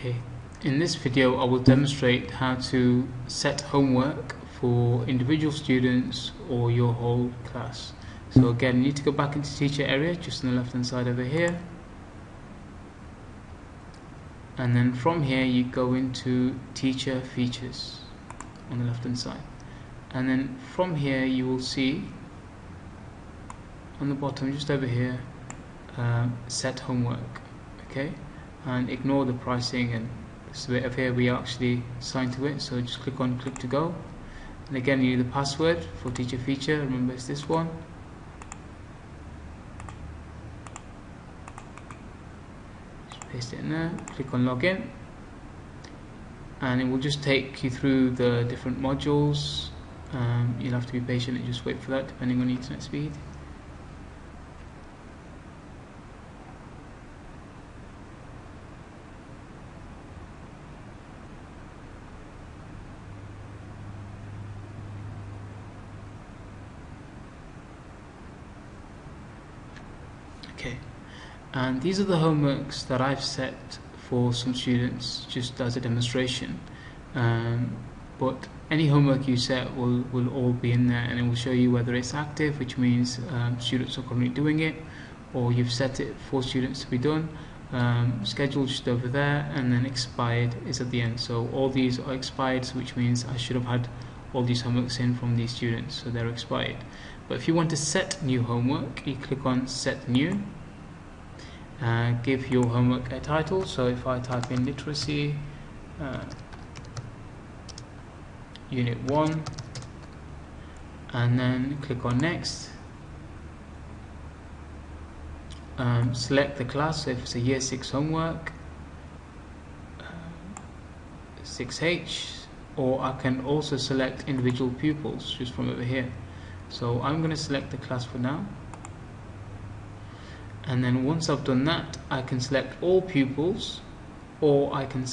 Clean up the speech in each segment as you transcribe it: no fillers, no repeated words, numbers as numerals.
Okay, in this video I will demonstrate how to set homework for individual students or your whole class. So again, you need to go back into teacher area, just on the left hand side over here. And then from here you go into teacher features on the left hand side. And then from here you will see on the bottom, just over here, set homework. Okay, and ignore the pricing and this bit of here we are actually assigned to it, so just click on click to go. And again, you need the password for teacher feature, remember it's this one. Just paste it in there, click on login, and it will just take you through the different modules. You'll have to be patient and just wait for that depending on internet speed. Okay, and these are the homeworks that I've set for some students just as a demonstration, but any homework you set will all be in there, and it will show you whether it's active, which means students are currently doing it, or you've set it for students to be done. Scheduled just over there, and then expired is at the end. So all these are expired, which means I should have had all these homeworks in from these students, so they're expired. But if you want to set new homework, you click on set new, give your homework a title. So if I type in literacy unit 1 and then click on next, select the class. So if it's a year 6 homework, 6H, or I can also select individual pupils just from over here. So I'm going to select the class for now, and then once I've done that, I can select all pupils, or I can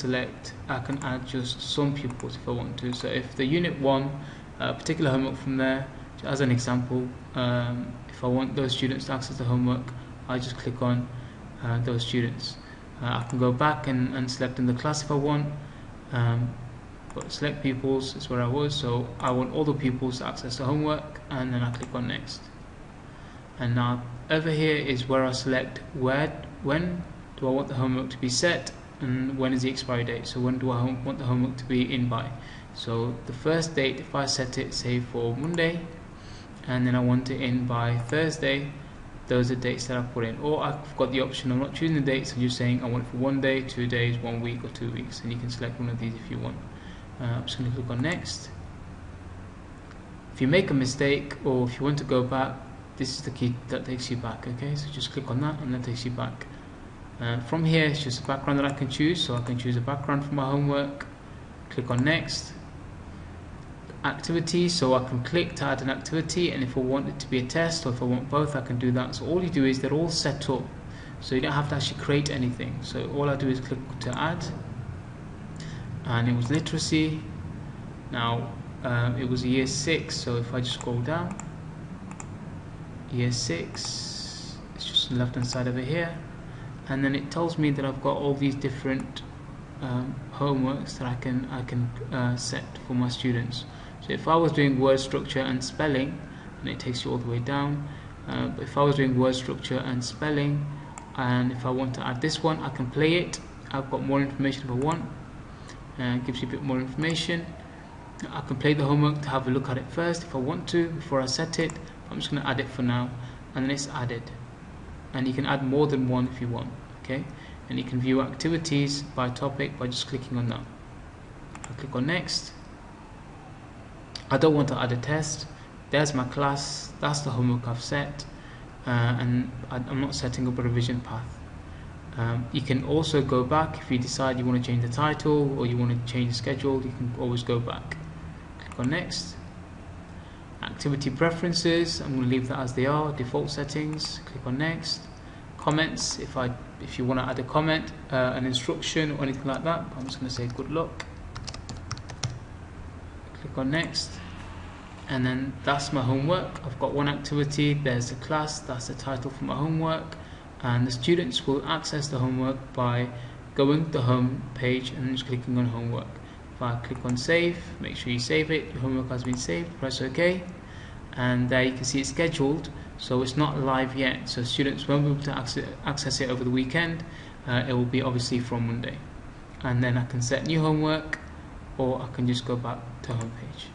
add just some pupils if I want to. So if the unit 1 particular homework from there, as an example, if I want those students to access the homework, I just click on those students. I can go back and select in the class if I want, but select pupils is where I was, so I want all the pupils to access the homework, and then I click on next. And now over here is where I select when do I want the homework to be set, and when is the expiry date. So when do I want the homework to be in by? So the first date, if I set it say for Monday, and then I want it in by Thursday, those are dates that I put in. Or I've got the option of not choosing the dates, I'm just saying I want it for 1 day, 2 days, 1 week, or 2 weeks, and you can select one of these if you want. I'm just going to click on next. If you make a mistake, or if you want to go back, this is the key that takes you back. Okay, so just click on that and that takes you back. From here it's just a background that I can choose, so I can choose a background for my homework. Click on next. Activity, so I can click to add an activity, and if I want it to be a test, or if I want both, I can do that. So all you do is they're all set up, so you don't have to actually create anything. So all I do is click to add, and it was literacy. Now it was year 6, so if I just scroll down, year 6, it's just on the left hand side over here, and then it tells me that I've got all these different homeworks that I can set for my students. So if I was doing word structure and spelling, and it takes you all the way down, but if I was doing word structure and spelling, and if I want to add this one, I can play it. I've got more information if I want, and it gives you a bit more information. I can play the homework to have a look at it first if I want to before I set it. I'm just going to add it for now, and then it's added, and you can add more than one if you want. Okay, and you can view activities by topic by just clicking on that. I click on next. I don't want to add a test. There's my class, that's the homework I've set, and I'm not setting up a revision path. You can also go back if you decide you want to change the title or you want to change the schedule. You can always go back. Click on next. Activity preferences, I'm going to leave that as they are, default settings. Click on next. Comments, if you want to add a comment, an instruction or anything like that, I'm just going to say good luck. Click on next, and then that's my homework. I've got one activity, there's the class, that's the title for my homework, and the students will access the homework by going to the home page and just clicking on homework. If I click on save, make sure you save it, your homework has been saved, press OK, and there you can see it's scheduled, so it's not live yet, so students won't be able to access it over the weekend. It will be obviously from Monday, and then I can set new homework, or I can just go back to home page.